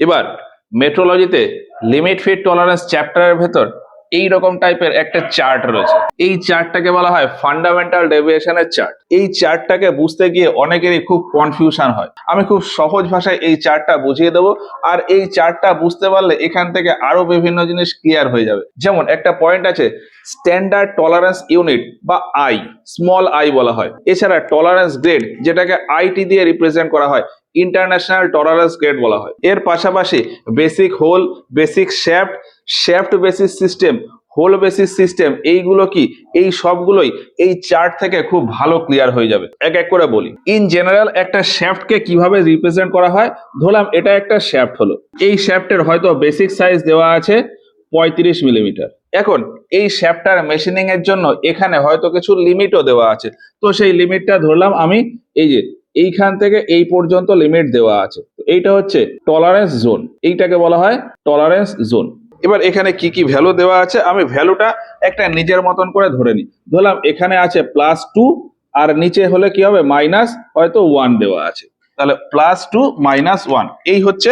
এবার মেট্রোলজিতে limit fit tolerance চ্যাপ্টারের ভেতর এই রকম টাইপের একটা চার্ট রয়েছে। এই চার্টটাকে বলা হয় ফান্ডামেন্টাল ডেভিয়েশনের চার্ট। এই চার্টটাকে বুঝতে গিয়ে অনেকেরই খুব কনফিউশন হয়। আমি খুব সহজ ভাষায় এই চার্টটা বুঝিয়ে দেবো, আর এই চার্টটা বুঝতে পারলে এখান থেকে আরো বিভিন্ন জিনিস ক্লিয়ার হয়ে যাবে। যেমন একটা পয়েন্ট আছে স্ট্যান্ডার্ড টলারেন্স ইউনিট বা আই, স্মল আই বলা হয়। এছাড়া টলারেন্স গ্রেড, যেটাকে আইটি দিয়ে রিপ্রেজেন্ট করা হয়, ইন্টারন্যাশনাল টলারেন্স গ্রেড বলা হয়। এর পাশাপাশি basic hole, basic shaft, shaft basis system, hole basis system, এইগুলো কি, এই সবগুলোই এই চার্ট থেকে খুব ভালো ক্লিয়ার হয়ে যাবে। এক এক করে বলি। ইন জেনারেল একটা শ্যাফটকে কিভাবে রিপ্রেজেন্ট করা হয়, ধরলাম এটা একটা শ্যাফট হলো। এই শ্যাফটের হয়তো বেসিক সাইজ দেওয়া আছে 35 মিলিমিটার। এখন এই শ্যাফটার মেশিনিং এর জন্য এখানে হয়তো কিছু লিমিটও দেওয়া আছে। তো সেই লিমিটটা ধরলাম আমি এই যে এইখান থেকে এই পর্যন্ত লিমিট দেওয়া আছে। এইটা হচ্ছে টলারেন্স জোন, এইটাকে বলা হয় টলারেন্স জোন। এবার এখানে কি কি ভ্যালু দেওয়া আছে আমি ভ্যালুটা একটা নিজের মতন করে ধরে নিই। ধরলাম এখানে আছে +2 আর নিচে হলে কি হবে মাইনাস হয়তো 1 দেওয়া আছে। তাহলে +2 -1 এই হচ্ছে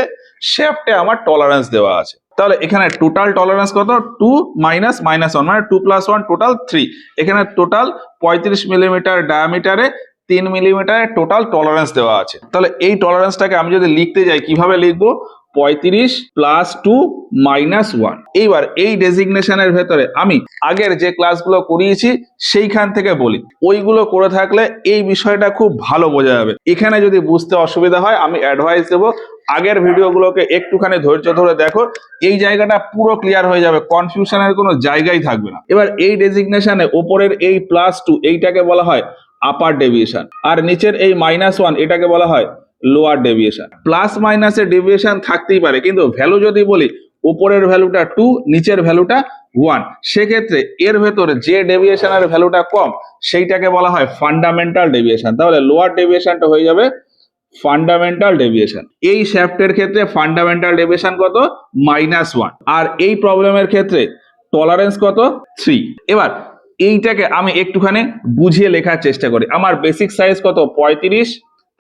শ্যাফটে আমার টলারেন্স দেওয়া আছে। তাহলে এখানে টোটাল টলারেন্স কত, 2 - -1 মানে 2 + 1 টোটাল 3। এখানে টোটাল 35 মিলিমিটার ডায়ামিটারে 3 মিলিমিটারের টোটাল টলারেন্স দেওয়া আছে। তাহলে এই টলারেন্সটাকে আমি যদি লিখতে যাই কিভাবে লিখবো, 35 + 2 - 1। এইবার এই ডেজিগনেশনের ভেতরে আমি আগের যে ক্লাসগুলো করিয়েছি সেইখান থেকে বলি, ওইগুলো করে থাকলে এই বিষয়টা খুব ভালো বোঝা যাবে। এখানে যদি বুঝতে অসুবিধা হয় আমি অ্যাডভাইস দেবো আগের ভিডিওগুলোকে একটুখানি ধৈর্য ধরে দেখো, এই জায়গাটা পুরো ক্লিয়ার হয়ে যাবে, কনফিউশনের কোনো জায়গাই থাকবে না। এবার এই ডেজিগনেশনে ওপরের এই +2 এইটাকে বলা হয় আপার ডেভিয়েশন, আর নিচের এই -1 এটাকে বলা হয় লোয়ার ডেভিয়েশন। প্লাস মাইনাসের ডেভিয়েশন থাকতেই পারে, কিন্তু ভ্যালু যদি বলি উপরের ভ্যালুটা 2, নিচের ভ্যালুটা 1, সেক্ষেত্রে এর ভেতরে যে ডেভিয়েশনের ভ্যালুটা কম সেইটাকে বলা হয় ফান্ডামেন্টাল ডেভিয়েশন। তাহলে লোয়ার ডেভিয়েশনটা হয়ে যাবে ফান্ডামেন্টাল ডেভিয়েশন। এই শ্যাফটের ক্ষেত্রে ফান্ডামেন্টাল ডেভিয়েশন কত, -1, আর এই প্রবলেমের ক্ষেত্রে টলারেন্স কত, 3। এবার এইটাকে আমি একটুখানি বুঝিয়ে লেখার চেষ্টা করি। আমার বেসিক সাইজ কত, 35,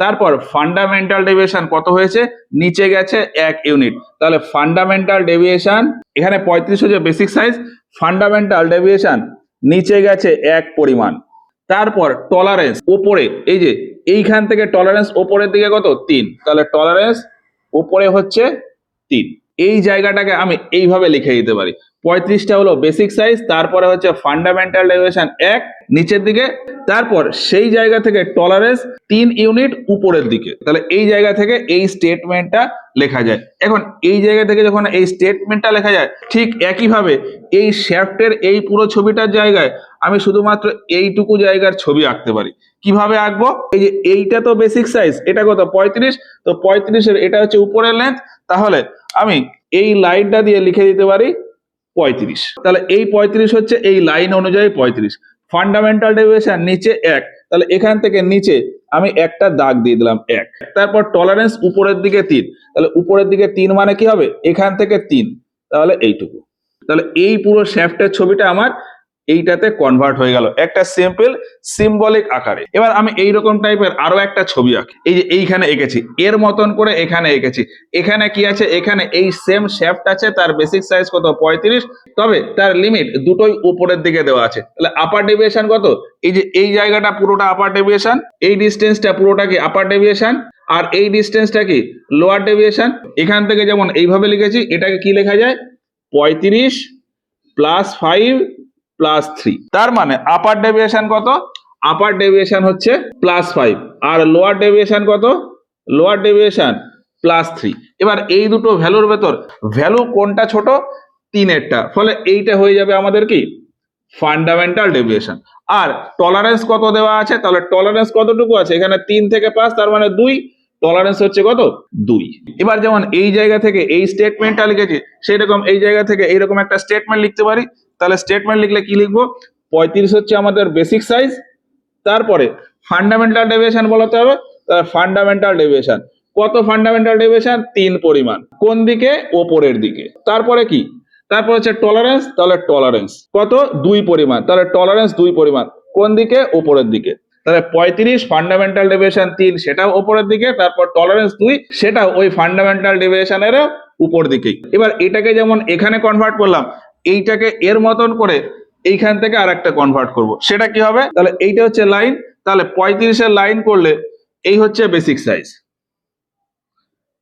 তারপর ফান্ডামেন্টাল ডেভিয়েশন কত হয়েছে, নিচে গেছে 1 ইউনিট। তাহলে ফান্ডামেন্টাল ডেভিয়েশন এখানে 35 হচ্ছে বেসিক সাইজ, ফান্ডামেন্টাল ডেভিয়েশন নিচে গেছে 1 পরিমাণ। তারপর টলারেন্স ওপরে, এই যে এইখান থেকে টলারেন্স ওপরের দিকে কত, 3। তাহলে টলারেন্স ওপরে হচ্ছে 3। এই জায়গাটাকে আমি এইভাবে লিখে দিতে পারি, 35টা হলো বেসিক সাইজ, তারপরে হচ্ছে ফান্ডামেন্টাল ডেভিয়েশন 1 নিচের দিকে, তারপর সেই জায়গা থেকে টলারেন্স 3 ইউনিট উপরের দিকে। তাহলে এই জায়গা থেকে এই স্টেটমেন্টটা লেখা যায়। এখন এই জায়গা থেকে যখন এই স্টেটমেন্টটা লেখা যায়, ঠিক একইভাবে এই শ্যাফটের এই পুরো ছবিটার জায়গায় আমি শুধুমাত্র এইটুকু জায়গার ছবি আঁকতে পারি। কিভাবে আঁকবো, এই যে এইটা তো বেসিক সাইজ, এটা কত, 35, তো 35-এর এটা হচ্ছে উপরের লেন্থ, তাহলে আমি এই লাইনটা দিয়ে লিখে দিতে পারি 35। তাহলে এই 35 হচ্ছে এই লাইন অনুযায়ী 35। ফান্ডামেন্টাল ডেভিয়েশন নিচে 1, তাহলে এখান থেকে নিচে আমি একটা দাগ দিয়ে দিলাম 1। তারপর টলারেন্স উপরের দিকে 3, তাহলে উপরের দিকে 3 মানে কি হবে, এখান থেকে 3, তাহলে এইটুকু। তাহলে এই পুরো শ্যাফটের ছবিটা আমার এইটাতে কনভার্ট হয়ে গেল একটা সিম্পল সিম্বলিক আকারে। এবার আমি এইরকম টাইপের আরো একটা ছবি আঁকি, এই যে এইখানে এঁকেছি, এর মতন করে এখানে এঁকেছি। এখানে কি আছে, এখানে এই সেম শ্যাফট আছে, তার বেসিক সাইজ কত, 35, তবে তার লিমিট দুটোই উপরের দিকে দেওয়া আছে। তাহলে আপার ডেভিয়েশন কত, এই যে এই জায়গাটা পুরোটা আপার ডেভিয়েশন, এই ডিস্টেন্সটা পুরোটা কি আপার ডেভিয়েশন, আর এই ডিস্টেন্সটা কি লোয়ার ডেভিয়েশন। এখান থেকে যেমন এইভাবে লিখেছি, এটাকে কি লেখা যায়, 35 + 5 + 3। তার মানে আপার ডেভিয়েশন কত, আপার ডেভিয়েশন হচ্ছে +5, আর লোয়ার ডেভিয়েশন কত, লোয়ার ডেভিয়েশন +3। এবার এই দুটো ভ্যালুর ভেতর ভ্যালু কোনটা ছোট, 3-এরটা, ফলে এইটা হয়ে যাবে আমাদের কি ফান্ডামেন্টাল ডেভিয়েশন। আর টলারেন্স কত দেওয়া আছে, তাহলে টলারেন্স কতটুকু আছে, এখানে 3 থেকে 5, তার মানে 2, টলারেন্স হচ্ছে কত, 2। এবার যেমন এই জায়গা থেকে এই স্টেটমেন্টটা লিখেছি, সেই রকম এই জায়গা থেকে এইরকম একটা স্টেটমেন্ট লিখতে পারি। তাহলে স্টেটমেন্ট লিখলে কি লিখবো, 35 হচ্ছে আমাদের বেসিক সাইজ, তারপরে ফান্ডামেন্টাল ডেভিয়েশন বলাতে হবে। ফান্ডামেন্টাল ডেভিয়েশন কত, ফান্ডামেন্টাল ডেভিয়েশন 3 পরিমাণ, কোন দিকে, ওপরের দিকে। তারপরে কি, তারপর হচ্ছে টলারেন্স, তাহলে টলারেন্স কত, 2 পরিমাণ, তাহলে টলারেন্স 2 পরিমাণ, কোন দিকে, ওপরের দিকে। তাহলে 35 ফান্ডামেন্টাল ডেভিয়েশন 3 সেটাও উপরের দিকে, তারপর টলারেন্স 2 সেটাও ওই ফান্ডামেন্টাল ডেভিয়েশনের উপর দিকেই। এবার এটাকে যেমন এখানে কনভার্ট করলাম, এইটাকে এর মতন করে এইখান থেকে আর একটা কনভার্ট করব, সেটা কি হবে? তাহলে এইটা হচ্ছে লাইন, তাহলে 35 লাইন করলে এই হচ্ছে বেসিক সাইজ,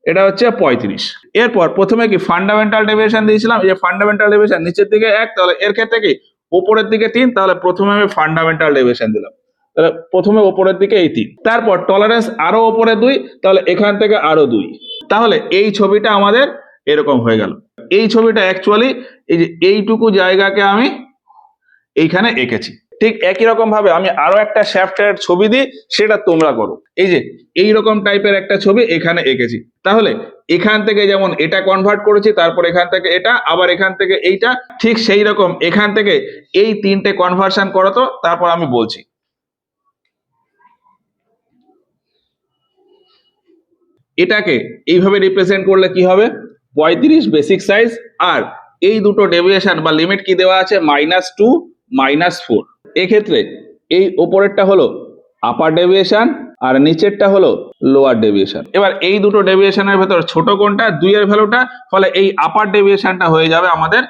এটা হচ্ছে 35। এরপর প্রথমে কি ফান্ডামেন্টাল ডেভিয়েশন দিয়েছিলাম, এই যে ফান্ডামেন্টাল ডেভিয়েশন নিচের দিকে 1, তাহলে এর ক্ষেত্রে কি উপরের দিকে 3, তাহলে প্রথমে আমি ফান্ডামেন্টাল ডেভিয়েশন দিলাম, তাহলে প্রথমে উপরের দিকে এই 3, তারপর টলারেন্স আরো উপরে 2, তাহলে এখান থেকে আরো 2, তাহলে এই ছবিটা আমাদের এরকম হয়ে গেল। এই ছবিটা অ্যাকচুয়ালি এই যে এইটুকু জায়গাকে আমি এইখানে এঁকেছি। ঠিক একই রকম ভাবে আমি আরো একটা শ্যাফটের ছবি দিই, সেটা তোমরা করো। এই যে এইরকম টাইপের একটা ছবি এখানে এঁকেছি, তাহলে এখান থেকে যেমন এটা কনভার্ট করেছি, তারপর এখান থেকে এটা, আবার এখান থেকে এইটা, ঠিক সেই রকম এখান থেকে এই 3টে কনভার্সন করো তো, তারপর আমি বলছি। এটাকে এইভাবে রিপ্রেজেন্ট করলে কি হবে, 35 বেসিক সাইজ, আর এই দুটো ডেভিয়েশন বা লিমিট কি দেওয়া আছে, -2 -4। এক্ষেত্রে এই ওপরেরটা হলো আপার ডেভিয়েশন আর নিচেরটা হলো লোয়ার ডেভিয়েশন। এবার এই দুটো ডেভিয়েশনের ভেতর ছোট কোনটা, 2 এর ভ্যালুটা, ফলে এই আপার ডেভিয়েশনটা হয়ে যাবে আমাদের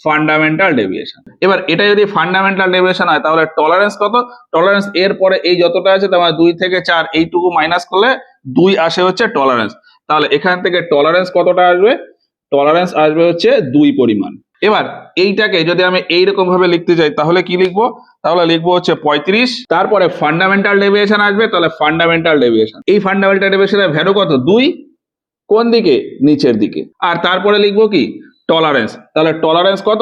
ফান্ডামেন্টাল ডেভিয়েশন। এবার এটা যদি ফান্ডামেন্টাল ডেভিয়েশন হয়, তাহলে টলারেন্স কত, টলারেন্স এর পরে এই যতটা আছে, তার মানে 2 থেকে 4 এইটুকু মাইনাস করলে 2 আসে হচ্ছে টলারেন্স, তাহলে এখান থেকে টলারেন্স কতটা আসবে, টলারেন্স আসবে হচ্ছে 2 পরিমাণ। এবার এইটাকে যদি আমি এইরকম ভাবে লিখতে চাই, তাহলে কি লিখবো, তাহলে লিখবো হচ্ছে 35, তারপরে ফান্ডামেন্টাল ডেভিয়েশন আসবে, তাহলে ফান্ডামেন্টাল ডেভিয়েশন, এই ফান্ডামেন্টাল ডেভিয়েশনের ভ্যালু কত, 2, কোন দিকে, নিচের দিকে, আর তারপরে লিখবো কি টলারেন্স, তাহলে টলারেন্স কত,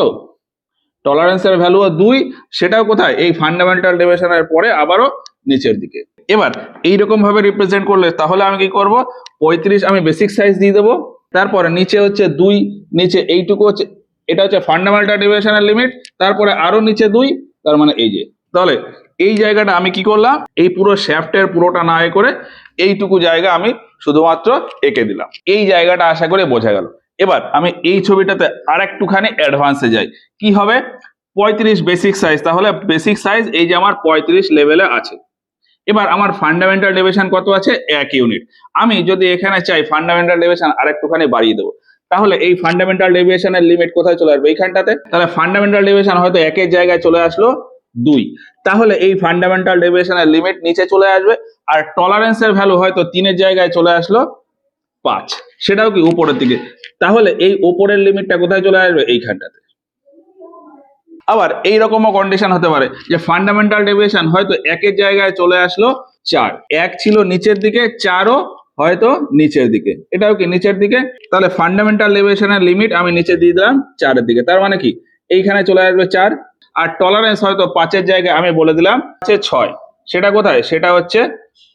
টলারেন্সের ভ্যালু 2, সেটাও কোথায়, এই ফান্ডামেন্টাল ডেভিয়েশনের পরে আবারও নিচের দিকে। এবার এইরকম ভাবে রিপ্রেজেন্ট করলে তাহলে আমি কি করব, 35 আমি বেসিক সাইজ দিয়ে দেবো, তারপরে নিচে হচ্ছে 2, নিচে এইটুকু হচ্ছে, এটা হচ্ছে ফান্ডামেন্টাল ডেভিয়েশনের লিমিট, তারপরে আরো নিচে 2, তার মানে এই যে, তাহলে এই জায়গাটা আমি কি করলাম, এই পুরো শ্যাফটের পুরোটা না করে এইটুকু জায়গা আমি শুধুমাত্র এঁকে দিলাম। এই জায়গাটা আশা করে বোঝা গেল। এবার আমি এই ছবিটাতে আর একটুখানি অ্যাডভান্সে যাই, কি হবে, 35 বেসিক সাইজ, তাহলে বেসিক সাইজ এই যে আমার 35 লেভেলে আছে। এবার আমার ফান্ডামেন্টাল ডেভিয়েশন কত আছে, 1 ইউনিট। আমি যদি এখানে চাই ফান্ডামেন্টাল ডেভিয়েশন আর একটুখানি বাড়িয়ে দেবো, তাহলে এই ফান্ডামেন্টাল ডেভিয়েশনের লিমিট কোথায় চলে আসবে, এইখানটাতে, তাহলে ফান্ডামেন্টাল ডেভিয়েশন হয়তো 1 এর জায়গায় চলে আসলো 2, তাহলে এই ফান্ডামেন্টাল ডেভিয়েশনের লিমিট নিচে চলে আসবে, আর টলারেন্সের ভ্যালু হয়তো 3 এর জায়গায় চলে আসলো 5, সেটাও কি উপরের দিকে, তাহলে এই উপরের লিমিটটা কোথায় চলে আসবে, এইখানটাতে। আবার এইরকমও কন্ডিশন হতে পারে যে ফান্ডামেন্টাল ডেভিয়েশন হয়তো 1 এর জায়গায় চলে আসলো 4, 1 ছিল নিচের দিকে, 4ও হয়তো নিচের দিকে, এটাও কি নিচের দিকে, তাহলে ফান্ডামেন্টাল ডেভিয়েশনের লিমিট আমি নিচে দিয়ে দিলাম 4 এর দিকে, তার মানে কি এইখানে চলে আসবে 4, আর টলারেন্স হয়তো 5 এর জায়গায় আমি বলে দিলাম 6, সেটা কোথায়, সেটা হচ্ছে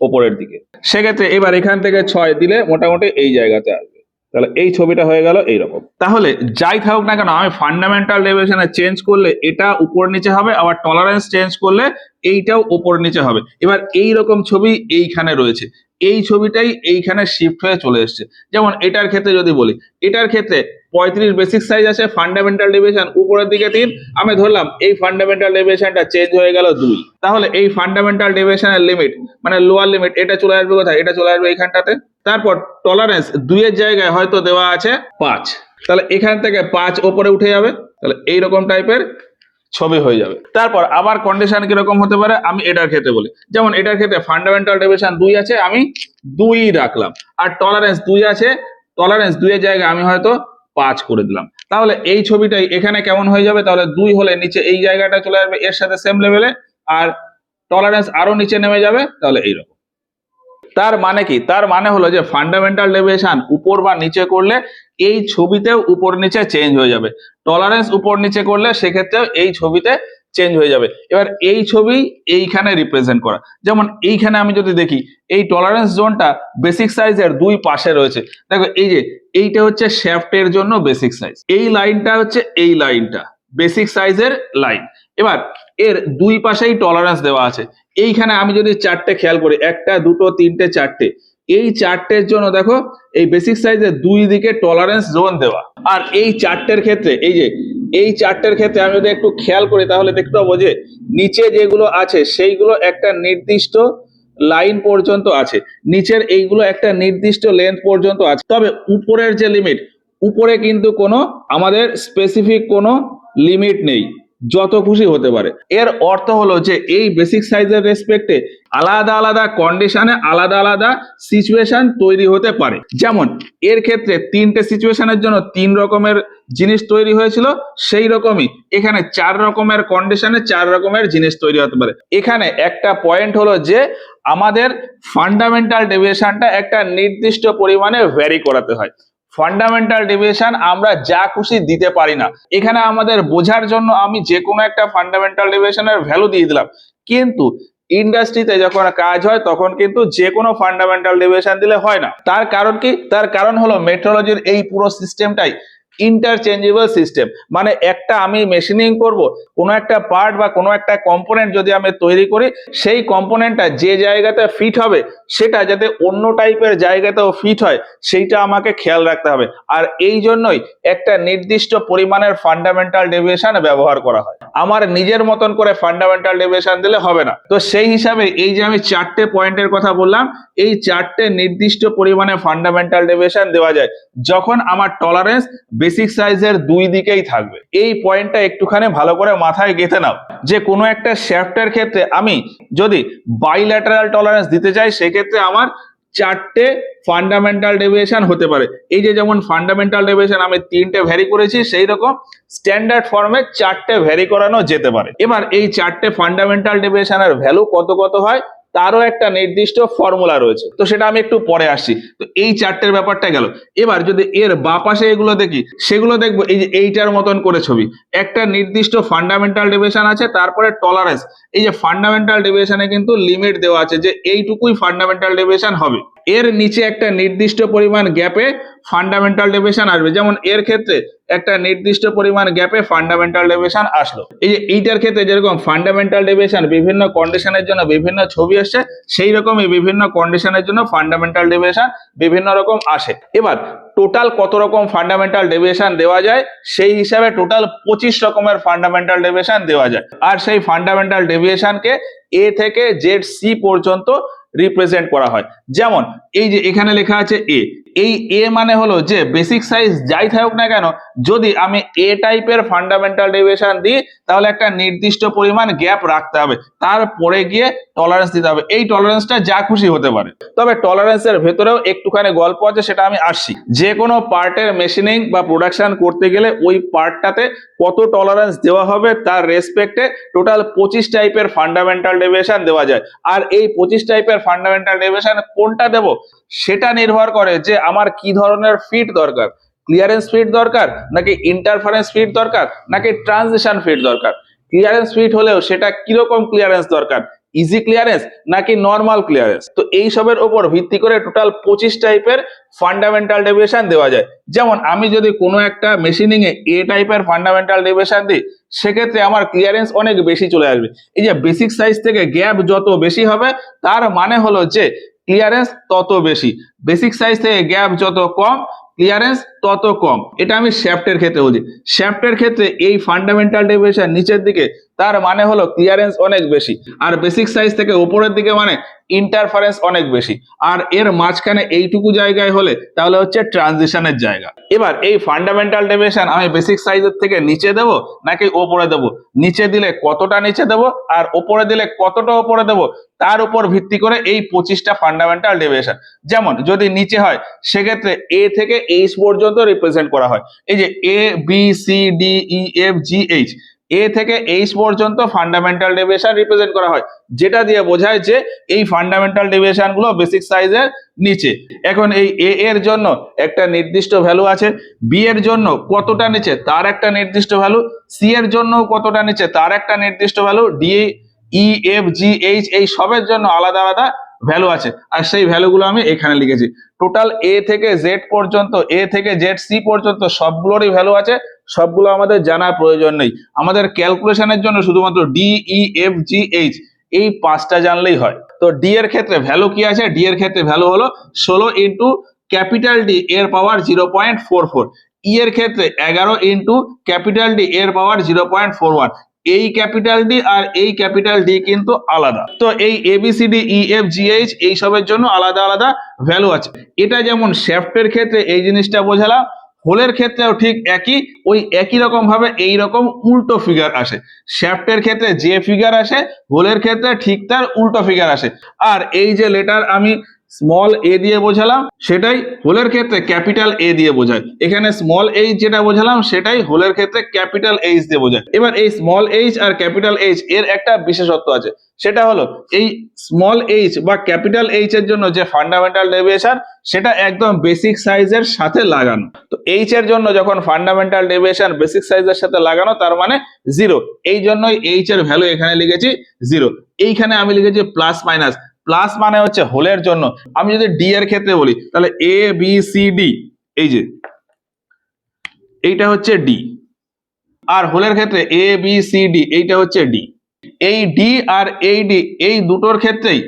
উপরের দিকে। সেক্ষেত্রে এবার এখান থেকে 6 দিলে মোটামুটি এই জায়গাতে আসবে, তাহলে এই ছবিটা হয়ে গেল এইরকম। তাহলে যাই থাকুক না কেন, আমি ফান্ডামেন্টাল ডেভিয়েশনে চেঞ্জ করলে এটা উপর নিচে হবে, আবার টলারেন্স চেঞ্জ করলে এইটাও উপর নিচে হবে। এবার এই রকম ছবি এইখানে রয়েছে, এই ছবিটাই এইখানে শিফট হয়ে চলে এসছে। যেমন এটার ক্ষেত্রে যদি বলি, এটার ক্ষেত্রে 35 বেসিক সাইজ আছে, ফান্ডামেন্টাল ডেভিয়েশন উপরের দিকে 3, আমি ধরলাম এই ফান্ডামেন্টাল ডেভিয়েশনটা চেঞ্জ হয়ে গেল 2, তাহলে এই ফান্ডামেন্টাল ডেভিয়েশনের লিমিট মানে লোয়ার লিমিট এটা চলে আসবে কোথায়, এটা চলে আসবে এইখানটাতে, তারপর টলারেন্স 2 এর জায়গায় হয়তো দেওয়া আছে 5, তাহলে এখান থেকে 5 উপরে উঠে যাবে, তাহলে এইরকম টাইপের ছবি হয়ে যাবে। তারপর আবার কন্ডিশন কিরকম হতে পারে, আমি এটার ক্ষেত্রে বলি, যেমন এটার ক্ষেত্রে ফান্ডামেন্টাল ডেভিয়েশন 2 আছে, আমি 2 রাখলাম, আর টলারেন্স 2 আছে, টলারেন্স 2 এর জায়গায় আমি হয়তো 5 করে দিলাম, তাহলে এই ছবিটাই এখানে কেমন হয়ে যাবে, তাহলে 2 হলে নিচে এই জায়গাটা চলে আসবে এর সাথে সেম লেভেলে, আর টলারেন্স আরো নিচে নেমে যাবে, তাহলে এইরকম। তার মানে কি, তার মানে হলো যে ফান্ডামেন্টাল ডেভিয়েশন উপর বা নিচে করলে এই ছবিতেও উপর নিচে চেঞ্জ হয়ে যাবে, টলারেন্স উপর নিচে করলে সেক্ষেত্রেও এই ছবিতে চেঞ্জ হয়ে যাবে। এবার এই ছবি এইখানে রিপ্রেজেন্ট করা, যেমন এইখানে আমি যদি দেখি এই টলারেন্স জোনটা বেসিক সাইজের 2 পাশে রয়েছে, দেখো এই যে এইটা হচ্ছে শ্যাফটের জন্য বেসিক সাইজ, এই লাইনটা হচ্ছে এই লাইনটা বেসিক সাইজের লাইন। এবার এর 2 পাশেই টলারেন্স দেওয়া আছে, এইখানে আমি যদি 4টে খেয়াল করি, 1, 2, 3, 4টে, এই 4টের জন্য দেখো এই বেসিক সাইজের 2 দিকে টলারেন্স জোন দেওয়া, আর এই 4টের ক্ষেত্রে এই যে এই চার্টের ক্ষেত্রে আমি যদি একটু খেয়াল করি তাহলে দেখতে পাবো যে নিচে যেগুলো আছে সেইগুলো একটা নির্দিষ্ট লাইন পর্যন্ত আছে, নিচের এইগুলো একটা নির্দিষ্ট লেন্থ পর্যন্ত আছে, তবে উপরের যে লিমিট, উপরে কিন্তু কোনো আমাদের স্পেসিফিক কোনো লিমিট নেই, যত খুশি হতে পারে। এর অর্থ হলো যে এই বেসিক সাইজের রেসপেক্টে আলাদা আলাদা কন্ডিশনে আলাদা আলাদা সিচুয়েশন তৈরি হতে পারে। যেমন এর ক্ষেত্রে তিনটে সিচুয়েশনের জন্য তিন রকমের জিনিস তৈরি হয়েছিল, সেই রকমই এখানে চার রকমের কন্ডিশনে চার রকমের জিনিস তৈরি হতে পারে। এখানে একটা পয়েন্ট হলো যে আমাদের ফান্ডামেন্টাল ডেভিয়েশনটা একটা নির্দিষ্ট পরিমাণে ভ্যারি করাতে হয়। ফান্ডামেন্টাল ডেভিয়েশন আমরা যা খুশি দিতে পারি না। এখানে আমাদের বোঝার জন্য আমি যে কোনো একটা ফান্ডামেন্টাল ডেভিয়েশনের ভ্যালু দিয়ে দিলাম, কিন্তু ইন্ডাস্ট্রিতে যখন কাজ হয় তখন কিন্তু যে কোনো ফান্ডামেন্টাল ডেভিয়েশন দিলে হয় না। তার কারণ কি? তার কারণ হলো মেট্রোলজির এই পুরো সিস্টেমটাই ইন্টারচেঞ্জেবল সিস্টেম। মানে একটা আমি মেশিনিং করব, কোনো একটা পার্ট বা কোনো একটা কম্পোনেন্ট যদি আমি তৈরি করি, সেই কম্পোনেন্টটা যে জায়গাতে ফিট হবে সেটা যাতে অন্য টাইপের জায়গাতেও ফিট হয় সেইটা আমাকে খেয়াল রাখতে হবে। আর এই জন্যই একটা নির্দিষ্ট পরিমাণের ফান্ডামেন্টাল ডেভিয়েশন ব্যবহার করা হয়। আমার নিজের মতন করে ফান্ডামেন্টাল ডেভিয়েশন দিলে হবে না। তো সেই হিসাবে এই যে আমি চারটে পয়েন্টের কথা বললাম, এই চারটে নির্দিষ্ট পরিমাণে ফান্ডামেন্টাল ডেভিয়েশন দেওয়া যায় যখন আমার টলারেন্স বেসিক সাইজের দুই দিকেই থাকবে। এই পয়েন্টটা একটুখানি ভালো করে মাথায় গেঁথে নাও যে কোনো একটা শ্যাফটের ক্ষেত্রে আমি যদি বাইল্যাটারাল টলারেন্স দিতে চাই সেক্ষেত্রে আমার চারটে ফান্ডামেন্টাল ডেভিয়েশন হতে পারে। এই যে যেমন ফান্ডামেন্টাল ডেভিয়েশন আমি তিনটে ভ্যারি করেছি, সেই রকম স্ট্যান্ডার্ড ফর্মে চারটে ভ্যারি করানো যেতে পারে। এবার এই চারটে ফান্ডামেন্টাল ডেভিয়েশনের ভ্যালু কত কত হয় তারও একটা নির্দিষ্ট ফর্মুলা রয়েছে, তো সেটা আমি একটু পরে আসছি। তো এই চারটের ব্যাপারটা গেল। এবার যদি এর বাঁ পাশে এগুলো দেখি, সেগুলো দেখবো এই যে এইটার মতন করে ছবি, একটা নির্দিষ্ট ফান্ডামেন্টাল ডেভিয়েশন আছে, তারপরে টলারেন্স। এই যে ফান্ডামেন্টাল ডেভিয়েশনে কিন্তু লিমিট দেওয়া আছে যে এইটুকুই ফান্ডামেন্টাল ডেভিয়েশন হবে। এর নিচে একটা নির্দিষ্ট পরিমাণ গ্যাপে ফান্ডামেন্টাল ডেভিয়েশন আসবে। যেমন এর ক্ষেত্রে একটা নির্দিষ্ট পরিমাণ গ্যাপে ফান্ডামেন্টাল ডেভিয়েশন আসলো। এই যে এইটার ক্ষেত্রে যেরকম ফান্ডামেন্টাল ডেভিয়েশন বিভিন্ন কন্ডিশনের জন্য বিভিন্ন ছবি আসছে, সেই রকমই বিভিন্ন কন্ডিশনের জন্য ফান্ডামেন্টাল ডেভিয়েশন বিভিন্ন রকম আসে। এবার টোটাল কত রকম ফান্ডামেন্টাল ডেভিয়েশন দেওয়া যায় সেই হিসাবে টোটাল 25 রকমের ফান্ডামেন্টাল ডেভিয়েশন দেওয়া যায়। আর সেই ফান্ডামেন্টাল ডেভিয়েশনকে এ থেকে জেড সি পর্যন্ত রিপ্রেজেন্ট করা হয়। যেমন এই যে এখানে লেখা আছে এ, এই এ মানে হলো যে বেসিক সাইজ যাই থাকুক না কেন, যদি আমি এ টাইপের ফান্ডামেন্টাল ডেভিয়েশন দিই তাহলে একটা নির্দিষ্ট পরিমাণ গ্যাপ রাখতে হবে, তারপরে গিয়ে টলারেন্স দিতে হবে। এই টলারেন্সটা যা খুশি হতে পারে, তবে টলারেন্সের ভেতরেও একটুখানি গল্প আছে, সেটা আমি আসছি। যে কোনো পার্টের মেশিনিং বা প্রোডাকশন করতে গেলে ওই পার্টটাতে কত টলারেন্স দেওয়া হবে তার রেসপেক্টে টোটাল 25 টাইপের ফান্ডামেন্টাল ডেভিয়েশন দেওয়া যায়। আর এই 25 টাইপের ফান্ডামেন্টাল ডেভিয়েশন কোনটা দেব সেটা নির্ভর করে যে আমার কি ধরনের ফিট দরকার। ক্লিয়ারেন্স ফিট দরকার, নাকি ইন্টারফারেন্স ফিট দরকার, নাকি ট্রানজিশন ফিট দরকার। ক্লিয়ারেন্স ফিট হলেও সেটা কিরকম ক্লিয়ারেন্স দরকার, ইজি ক্লিয়ারেন্স নাকি নর্মাল ক্লিয়ারেন্স। তো এই সবের উপর ভিত্তি করে টোটাল 25 টাইপের ফান্ডামেন্টাল ডেভিয়েশন দেওয়া যায়। যেমন আমি যদি কোনো একটা মেশিনিং এ এ টাইপের ফান্ডামেন্টাল ডেভিয়েশন দিই, সেক্ষেত্রে আমার ক্লিয়ারেন্স অনেক বেশি চলে আসবে। এই যে বেসিক সাইজ থেকে গ্যাপ যত বেশি হবে তার মানে হলো যে ক্লিয়ারেন্স তত বেশি, বেসিক সাইজ থেকে গ্যাপ যত কম ক্লিয়ারেন্স তত কম। এটা আমি শ্যাফটের ক্ষেত্রে বলছি। শ্যাফটের ক্ষেত্রে এই ফান্ডামেন্টাল ডেভিয়েশন নিচের দিকে, তার মানে হলো ক্লিয়ারেন্স অনেক বেশি, আর বেসিক সাইজ থেকে উপরের দিকে মানে ইন্টারফারেন্স অনেক বেশি, আর এর মাঝখানে এইটুকু জায়গায় হলে তাহলে হচ্ছে ট্রানজিশনের জায়গা। এবার এই ফান্ডামেন্টাল ডেভিয়েশন আমি বেসিক সাইজের থেকে নিচে দেব নাকি ওপরে দেব, নিচে দিলে কতটা নিচে দেব আর ওপরে দিলে কতটা ওপরে দেব, তার উপর ভিত্তি করে এই 25টা ফান্ডামেন্টাল ডেভিয়েশন। যেমন যদি নিচে হয় সেক্ষেত্রে এ থেকে এইচ পর্যন্ত রিপ্রেজেন্ট করা হয়। এই যে A B C D E F G H, A থেকে এইচ পর্যন্ত ফান্ডামেন্টাল ডেভিয়েশন রিপ্রেজেন্ট করা হয়, যেটা দিয়ে বোঝায় যে এই ফান্ডামেন্টাল ডেভিয়েশন গুলো বেসিক সাইজের নিচে। এখন এই এ এর জন্য একটা নির্দিষ্ট ভ্যালু আছে, বি এর জন্য কতটা নিচে তার একটা নির্দিষ্ট ভ্যালু, সি এর জন্য কতটা নিচে তার একটা নির্দিষ্ট value, D E F G H এই সবের জন্য আলাদা আলাদা ভ্যালু আছে, আর সেই ভ্যালুগুলো আমি এখানে লিখেছি। টোটাল এ থেকে জেড পর্যন্ত, এ থেকে জেড সি পর্যন্ত সবগুলোরই ভ্যালু আছে, সবগুলো আমাদের জানার প্রয়োজন নেই। আমাদের ক্যালকুলেশনের জন্য শুধুমাত্র D E F G H এই 5টা জানলেই হয়। তো ডি এর ক্ষেত্রে ভ্যালু কি আছে, ডি এর ক্ষেত্রে ভ্যালু হলো 16 ইন্টু ক্যাপিটাল ডি এর পাওয়ার 0.44, ই এর ক্ষেত্রে 11 ইন্টু ক্যাপিটাল ডি এর পাওয়ার 0.41। এই ক্যাপিটাল ডি আর এই ক্যাপিটাল ডি কিন্তু আলাদা, তো এই A B C D E F G H এইসবের জন্য আলাদা আলাদা ভ্যালু আছে। এটা যেমন শ্যাফটের ক্ষেত্রে এই জিনিসটা বোঝালাম, হোলের ক্ষেত্রেও ঠিক একই, ওই একই রকম ভাবে এইরকম উল্টো ফিগার আসে। শ্যাফটের ক্ষেত্রে যে ফিগার আসে, হোলের ক্ষেত্রে ঠিক তার উল্টো ফিগার আসে। আর এই যে লেটার আমি স্মল এ দিয়ে বোঝালাম, সেটাই হোলের ক্ষেত্রে ক্যাপিটাল এ দিয়ে বোঝায়। এখানে স্মল এইচ যেটা বোঝালাম, সেটাই হোলের ক্ষেত্রে ক্যাপিটাল এইচ দিয়ে বোঝায়। এবার এই small H R capital H এর একটা বিশেষত্ব আছে, সেটা হলো এই স্মল এইচ বা ক্যাপিটাল এইচ এর জন্য যে ফান্ডামেন্টাল ডেভিয়েশন, সেটা একদম বেসিক সাইজের সাথে লাগানো। তো এইচ এর জন্য যখন ফান্ডামেন্টাল ডেভিয়েশন বেসিক সাইজের সাথে লাগানো, তার মানে 0। এই জন্যই এইচ এর ভ্যালু এখানে লিখেছি 0। এইখানে আমি লিখেছি প্লাস মাইনাস। প্লাস মানে হচ্ছে হোলের জন্য। আমি যদি ডি এর ক্ষেত্রে বলি, তাহলে এ বি সি ডি, এই যে এইটা হচ্ছে ডি, আর হোলের ক্ষেত্রে এ বি সি ডি এইটা হচ্ছে ডি। এই ডি আর এই ডি এই দুটোর ক্ষেত্রেই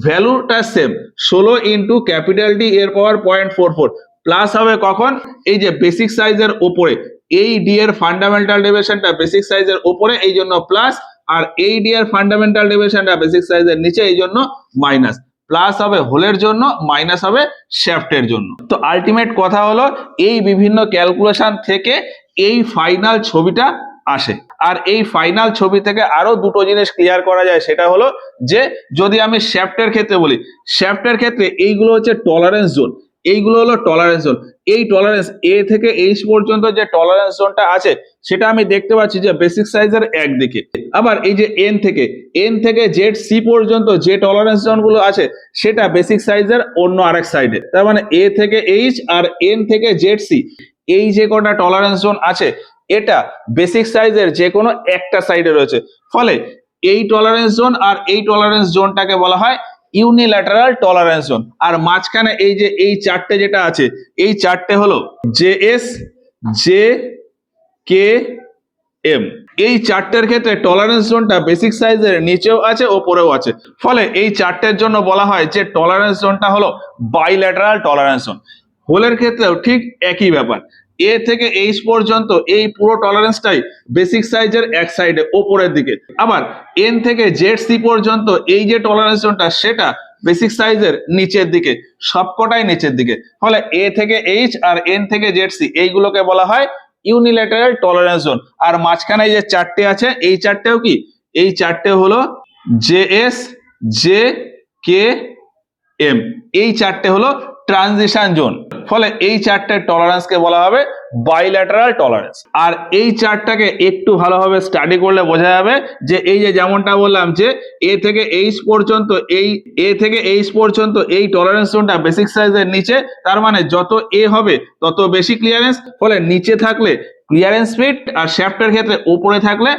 ভ্যালুটা সেম, 16 ইন্টু ক্যাপিটাল ডি এর পাওয়ার 0.44। প্লাস হবে কখন? এই যে বেসিক সাইজের উপরে, এই ডি এর ফান্ডামেন্টাল ডেভিয়েশনটা বেসিক সাইজের উপরে, এই জন্য প্লাস। আর এই ডি এর ফান্ডামেন্টাল ডেভিয়েশনটা বেসিক সাইজের নিচে, এই জন্য মাইনাস। প্লাস হবে হোলের জন্য, মাইনাস হবে শ্যাফটের জন্য। তো আলটিমেট কথা হলো, এই বিভিন্ন ক্যালকুলেশন থেকে এই ফাইনাল ছবিটা আসে। আর এই ফাইনাল ছবি থেকে আরো দুটো জিনিস ক্লিয়ার করা যায়, সেটা হলো যে যদি আমি শ্যাফটের ক্ষেত্রে বলি, শ্যাফটের ক্ষেত্রে এইগুলো হচ্ছে টলারেন্স জোন, এইগুলো হলো টলারেন্স জোন। এই টলারেন্স এ থেকে এইচ পর্যন্ত যে টলারেন্স জোনটা আছে, সেটা আমি দেখতে পাচ্ছি যে বেসিক সাইজের একদিকে। আবার এই যে এন থেকে জেড সি পর্যন্ত যে টলারেন্স জোন গুলো আছে, সেটা বেসিক সাইজের অন্য আরেক সাইডে। তার মানে এ থেকে এইচ আর এন থেকে জেড সি, এই যে কটা টলারেন্স জোন আছে, এটা বেসিক সাইজের যে কোনো একটা সাইডে রয়েছে। ফলে এই টলারেন্স জোন আর এই টলারেন্স জোনটাকে বলা হয় ইউনিল্যাটারাল টলারেন্স জোন। আর মাঝখানে এই যে এই চারটে যেটা আছে, এই চারটে হলো জেএস, জে, কে, এম। এই চারটের ক্ষেত্রে টলারেন্স জোনটা বেসিক সাইজের নিচেও আছে, ওপরেও আছে। ফলে এই চারটের জন্য বলা হয় যে টলারেন্স জোনটা হলো বাইল্যাটারাল টলারেন্স জোন। হোলের ক্ষেত্রেও ঠিক একই ব্যাপার, এ থেকে এইচ পর্যন্ত এই পুরো টলারেন্সটাই বেসিক সাইজের এক সাইডে ওপরের দিকে। আবার এন থেকে জেড সি পর্যন্ত এই যে টলারেন্স জোনটা, সেটা বেসিক সাইজের নিচের দিকে, সবকটাই নিচের দিকে। ফলে এ থেকে এইচ আর এন থেকে জেড সি এইগুলোকে বলা হয় ইউনিল্যাটারাল টলারেন্স জোন। আর মাঝখানে যে চারটে আছে, এই চারটেও কি, এই চারটে হলো জেএস, জে, কে, এম। এই চারটে হলো ট্রানজিশন জোন। ফলে এই চারটে টলারেন্সকে বলা হবে বাইল্যাটারাল টলারেন্স। আর এই চারটাকে একটু ভালোভাবে স্টাডি করলে বোঝা যাবে যে এই যে যেমনটা বললাম যে এ থেকে এইচ পর্যন্ত, এই এ থেকে এইচ পর্যন্ত এই টলারেন্স জোনটা বেসিক সাইজের নিচে, তার মানে যত এ হবে তত বেশি ক্লিয়ারেন্স। ফলে নিচে থাকলে ক্লিয়ারেন্স স্পিড, আর শ্যাফটের ক্ষেত্রে উপরে থাকলে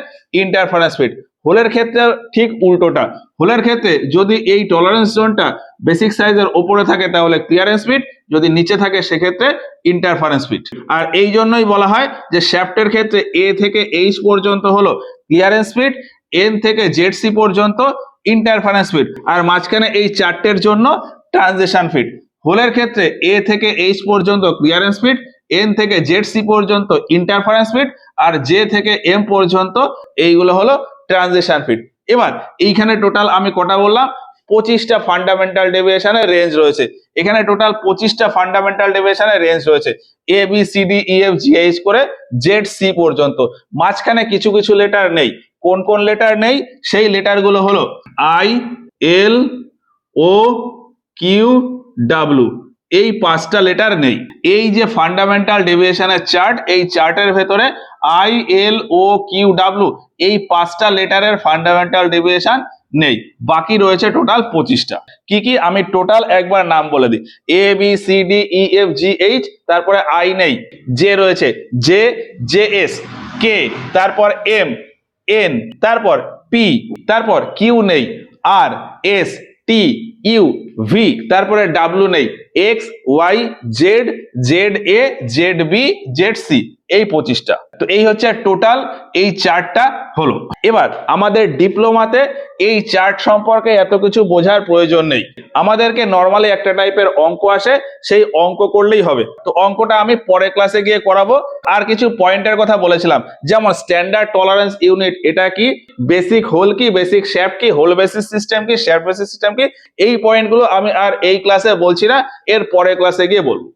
ইন্টারফারেন্স স্পিড। হোলের ক্ষেত্রে ঠিক উল্টোটা, হোলের ক্ষেত্রে যদি এই টলারেন্স জোনটা বেসিক সাইজের উপরে থাকে তাহলে ক্লিয়ারেন্স স্পিড, যদি নিচে থাকে সেক্ষেত্রে ইন্টারফারেন্স স্পিড। আর এই জন্যই বলা হয় যে শ্যাফটের ক্ষেত্রে এ থেকে এইচ পর্যন্ত হলো ক্লিয়ারেন্স স্পিড, এন থেকে জেড সি পর্যন্ত ইন্টারফারেন্স স্পিড, আর মাঝখানে এই চারটের জন্য ট্রানজিশন স্পিড। হোলের ক্ষেত্রে এ থেকে এইচ পর্যন্ত ক্লিয়ারেন্স স্পিড, এন থেকে জেড সি পর্যন্ত ইন্টারফারেন্স স্পিড, আর জে থেকে এম পর্যন্ত এইগুলো হলো ট্রানজিশন স্পিড। এবার এইখানে টোটাল আমি কটা বললাম, 25টা ফান্ডামেন্টাল ডেভিয়েশনের রেঞ্জ রয়েছে। এখানে টোটাল 25টা ফান্ডামেন্টাল ডেভিয়েশনের রেঞ্জ রয়েছে, A B C D E F G H করে জেড সি পর্যন্ত। মাঝখানে কিছু কিছু লেটার নেই। কোন কোন লেটার নেই? সেই লেটার গুলো হলো I, L, O, Q, W. এই 5টা লেটার নেই। এই যে ফান্ডামেন্টাল ডেভিয়েশনের চার্ট, এই চার্টের ভেতরে I, L, O, Q, W এই 5টা লেটারের ফান্ডামেন্টাল ডেভিয়েশন নেই। বাকি রয়েছে টোটাল 25টা। কি কি আমি টোটাল একবার নাম বলে দিই, A B C D E F G H, তারপরে আই নেই, জে রয়েছে, জে, জে এস, কে, তারপর এম, এন, তারপর পি, তারপর কিউ নেই, R, S, T, U, V, তারপরে ডাব্লিউ নেই, X Y Z, Z A, Z B, Z C, এই 25টা। তো এই হচ্ছে টোটাল এই চার্টটা হলো। এবার আমাদের ডিপ্লোমাতে এই চার্ট সম্পর্কে এত কিছু বোঝার প্রয়োজন নেই, আমাদেরকে নর্মালি একটা টাইপের অঙ্ক আসে, সেই অঙ্ক করলেই হবে। তো অঙ্কটা আমি পরের ক্লাসে গিয়ে করাবো। আর কিছু পয়েন্টের কথা বলেছিলাম, যেমন স্ট্যান্ডার্ড টলারেন্স ইউনিট এটা কি, বেসিক হোল কি, বেসিক শ্যাফট কি, হোল বেসিস সিস্টেম কি, শ্যাফট বেসিস সিস্টেম কি, এই পয়েন্টগুলো আমি আর এই ক্লাসে বলছি না, এর পরের ক্লাসে গিয়ে বলবো।